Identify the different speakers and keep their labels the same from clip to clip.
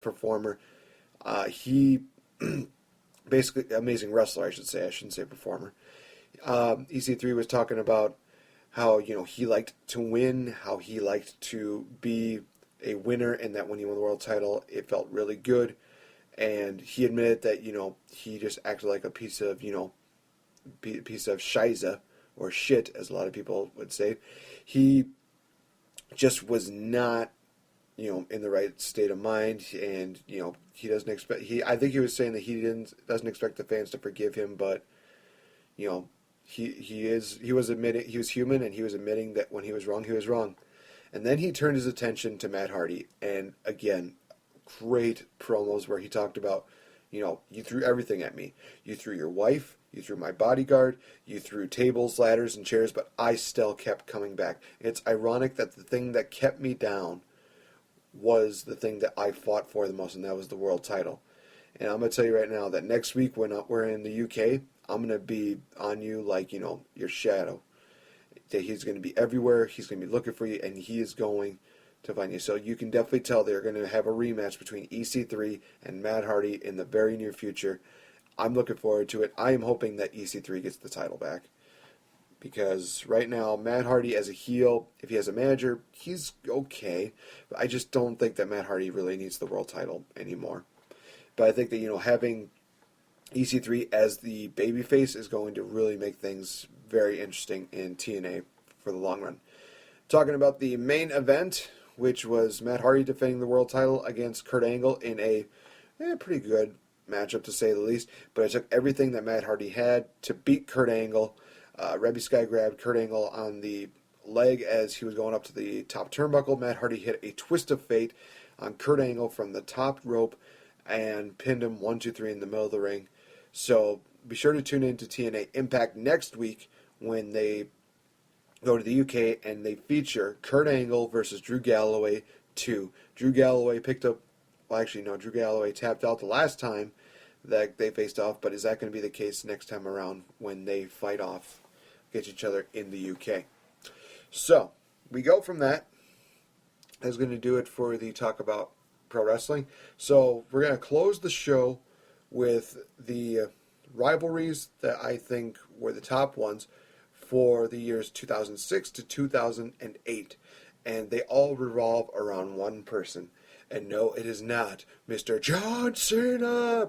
Speaker 1: performer. He basically amazing wrestler, I should say. I shouldn't say performer. EC3 was talking about how he liked to win, how he liked to be a winner, and that when he won the world title, it felt really good. And he admitted that he just acted like a piece of shiza or shit, as a lot of people would say. He just was not in the right state of mind, and he doesn't expect. I think he was saying that doesn't expect the fans to forgive him, but you know he was admitting he was human, and he was admitting that when he was wrong, he was wrong. And then he turned his attention to Matt Hardy, and again, great promos where he talked about, you threw everything at me. You threw your wife, you threw my bodyguard, you threw tables, ladders, and chairs, but I still kept coming back. It's ironic that the thing that kept me down was the thing that I fought for the most, and that was the world title. And I'm going to tell you right now that next week when we're in the UK, I'm going to be on you like, your shadow. That he's going to be everywhere, he's going to be looking for you, and he is going to find you. So you can definitely tell they're going to have a rematch between EC3 and Matt Hardy in the very near future. I'm looking forward to it. I am hoping that EC3 gets the title back. Because right now, Matt Hardy as a heel, if he has a manager, he's okay. But I just don't think that Matt Hardy really needs the world title anymore. But I think that, having EC3 as the babyface is going to really make things very interesting in TNA for the long run. Talking about the main event, which was Matt Hardy defending the world title against Kurt Angle in a pretty good matchup, to say the least. But it took everything that Matt Hardy had to beat Kurt Angle. Rebby Sky grabbed Kurt Angle on the leg as he was going up to the top turnbuckle. Matt Hardy hit a twist of fate on Kurt Angle from the top rope and pinned him 1, 2, 3 in the middle of the ring. So be sure to tune in to TNA Impact next week when they go to the UK and they feature Kurt Angle versus Drew Galloway 2. Drew Galloway Drew Galloway tapped out the last time that they faced off, but is that going to be the case next time around when they fight off against each other in the UK? So, we go from that. That's going to do it for the talk about pro wrestling. So, we're going to close the show with the rivalries that I think were the top ones for the years 2006 to 2008. And they all revolve around one person. And no, it is not Mr. John Cena.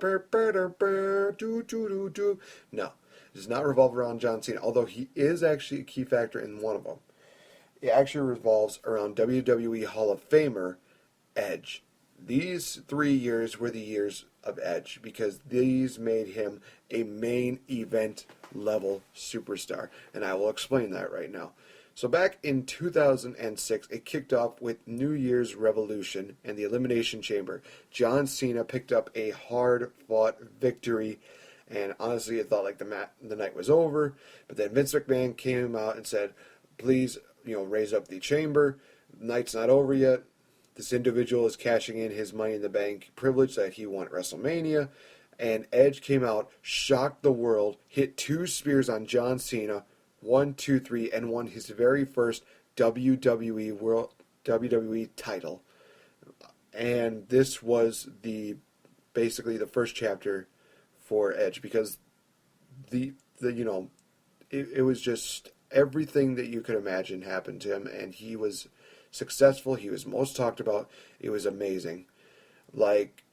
Speaker 1: No, it does not revolve around John Cena, although he is actually a key factor in one of them. It actually revolves around WWE Hall of Famer Edge. These 3 years were the years of Edge because these made him a main event level superstar. And I will explain that right now. So back in 2006, it kicked off with New Year's Revolution and the Elimination Chamber. John Cena picked up a hard-fought victory, and honestly, it felt like the night was over. But then Vince McMahon came out and said, please, raise up the chamber. The night's not over yet. This individual is cashing in his Money in the Bank privilege that he won at WrestleMania. And Edge came out, shocked the world, hit 2 spears on John Cena, 1, 2, 3, and won his very first WWE title. And this was basically the first chapter for Edge because it was just everything that you could imagine happened to him, and he was successful. He was most talked about. It was amazing. Like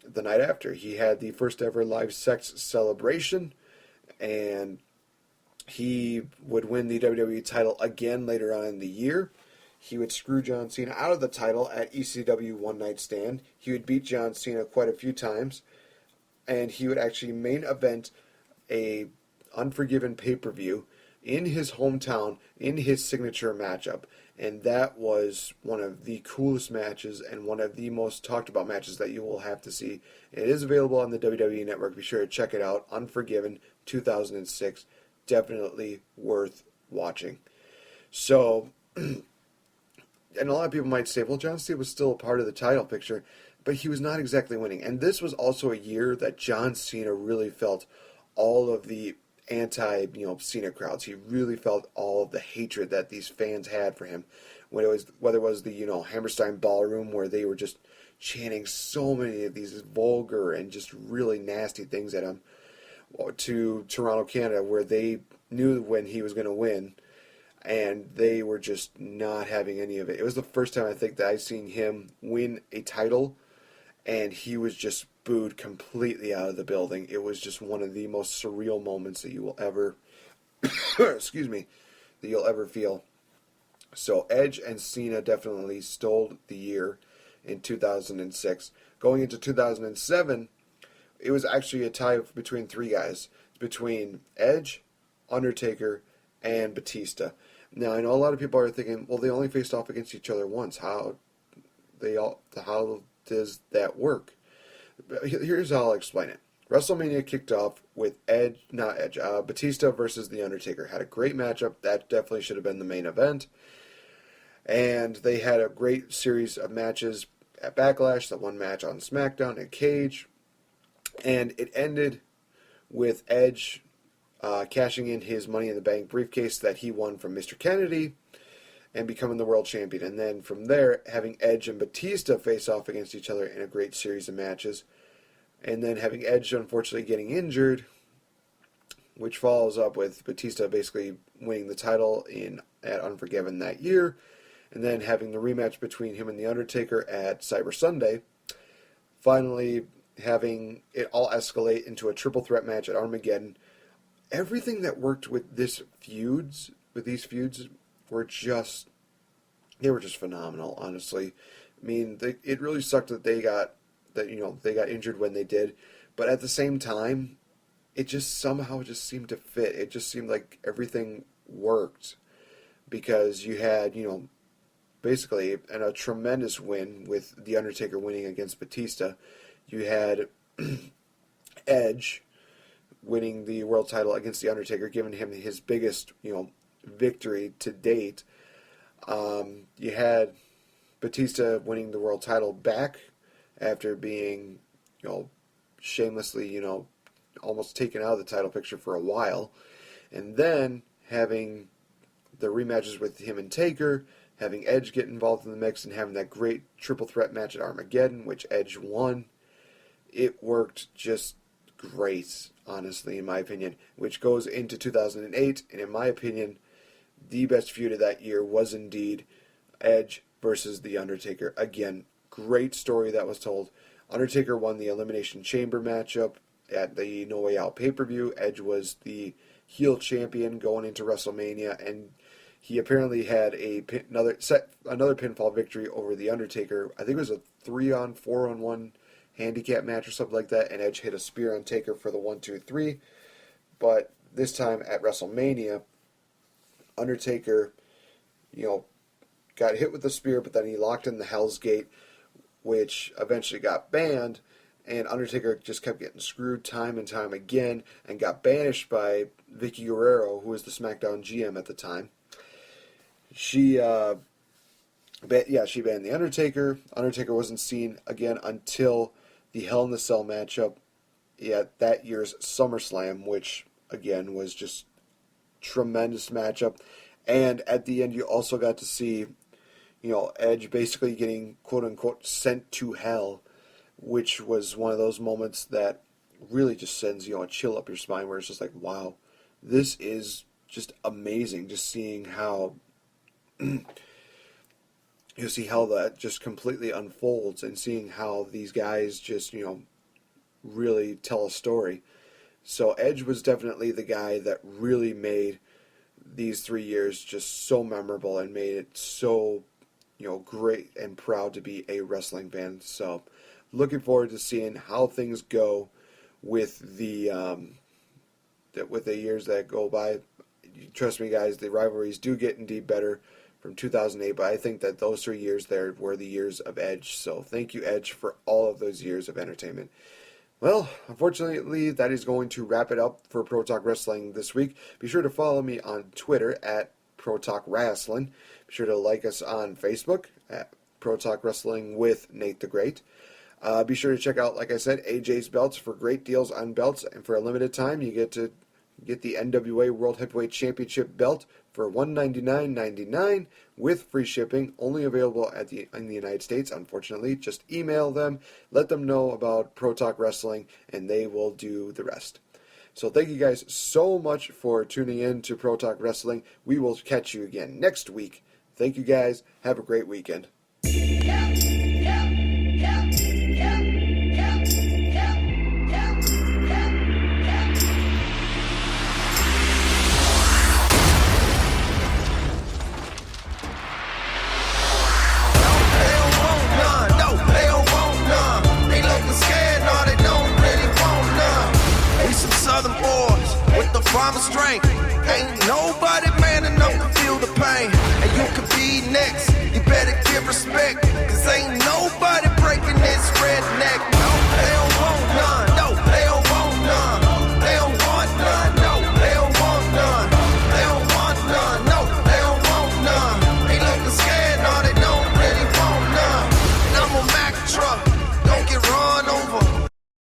Speaker 1: the night after, he had the first ever live sex celebration, and he would win the WWE title again later on in the year. He would screw John Cena out of the title at ECW One Night Stand. He would beat John Cena quite a few times. And he would actually main event a Unforgiven pay-per-view in his hometown, in his signature matchup. And that was one of the coolest matches and one of the most talked about matches that you will have to see. It is available on the WWE Network. Be sure to check it out. Unforgiven 2006. Definitely worth watching. So, and a lot of people might say, well, John Cena was still a part of the title picture, but he was not exactly winning. And this was also a year that John Cena really felt all of the anti-Cena crowds. He really felt all of the hatred that these fans had for him. Whether it was the Hammerstein Ballroom where they were just chanting so many of these vulgar and just really nasty things at him to Toronto, Canada, where they knew when he was going to win, and they were just not having any of it. It was the first time I think that I've seen him win a title, and he was just booed completely out of the building. It was just one of the most surreal moments that you will ever, excuse me, that you'll ever feel. So Edge and Cena definitely stole the year in 2006. Going into 2007, it was actually a tie between three guys. Between Edge, Undertaker, and Batista. Now, I know a lot of people are thinking, well, they only faced off against each other once. How does that work? Here's how I'll explain it. WrestleMania kicked off with Batista versus The Undertaker. Had a great matchup. That definitely should have been the main event. And they had a great series of matches at Backlash, the one match on SmackDown, and Cage. And it ended with Edge cashing in his Money in the Bank briefcase that he won from Mr. Kennedy and becoming the world champion. And then from there, having Edge and Batista face off against each other in a great series of matches. And then having Edge unfortunately getting injured, which follows up with Batista basically winning the title at Unforgiven that year. And then having the rematch between him and The Undertaker at Cyber Sunday. Finally, having it all escalate into a triple threat match at Armageddon. Everything that worked with these feuds were just phenomenal, honestly. I mean, it really sucked that they got injured when they did, but at the same time, it just somehow just seemed to fit. It just seemed like everything worked because you had, basically a tremendous win with The Undertaker winning against Batista. You had Edge winning the world title against The Undertaker, giving him his biggest, victory to date. You had Batista winning the world title back after being, shamelessly, almost taken out of the title picture for a while. And then having the rematches with him and Taker, having Edge get involved in the mix, and having that great triple threat match at Armageddon, which Edge won. It worked just great, honestly, in my opinion, which goes into 2008, and in my opinion, the best feud of that year was indeed Edge versus The Undertaker. Again, great story that was told. Undertaker won the Elimination Chamber matchup at the No Way Out pay-per-view. Edge was the heel champion going into WrestleMania, and he apparently had another pinfall victory over The Undertaker. I think it was a 3-on, 4-on-1 handicap match or something like that, and Edge hit a spear on Taker for the 1-2-3. But this time at WrestleMania, Undertaker, got hit with the spear, but then he locked in the Hell's Gate, which eventually got banned, and Undertaker just kept getting screwed time and time again, and got banished by Vicky Guerrero, who was the SmackDown GM at the time. She banned The Undertaker. Undertaker wasn't seen again until the Hell in the Cell matchup at that year's SummerSlam, which, again, was just tremendous matchup. And at the end, you also got to see, Edge basically getting, quote-unquote, sent to hell, which was one of those moments that really just sends, a chill up your spine, where it's just like, wow, this is just amazing, just seeing how you see how that just completely unfolds, and seeing how these guys just, really tell a story. So Edge was definitely the guy that really made these 3 years just so memorable and made it so, great and proud to be a wrestling fan. So looking forward to seeing how things go with the years that go by. Trust me, guys, the rivalries do get indeed better from 2008, but I think that those 3 years there were the years of Edge. So thank you, Edge, for all of those years of entertainment. Well, unfortunately, that is going to wrap it up for Pro Talk Wrestling this week. Be sure to follow me on Twitter at Pro Talk Wrestling. Be sure to like us on Facebook at Pro Talk Wrestling with Nate the Great. Be sure to check out, like I said, AJ's Belts for great deals on belts, and for a limited time, you get to Get the NWA World Heavyweight Championship belt for $199.99 with free shipping. Only available in the United States, unfortunately. Just email them, let them know about Pro Talk Wrestling, and they will do the rest. So thank you guys so much for tuning in to Pro Talk Wrestling. We will catch you again next week. Thank you guys. Have a great weekend.
Speaker 2: Southern boys with the farmer strength. Ain't nobody man enough to feel the pain. And you could be next. You better give respect. Cause ain't nobody breaking this redneck.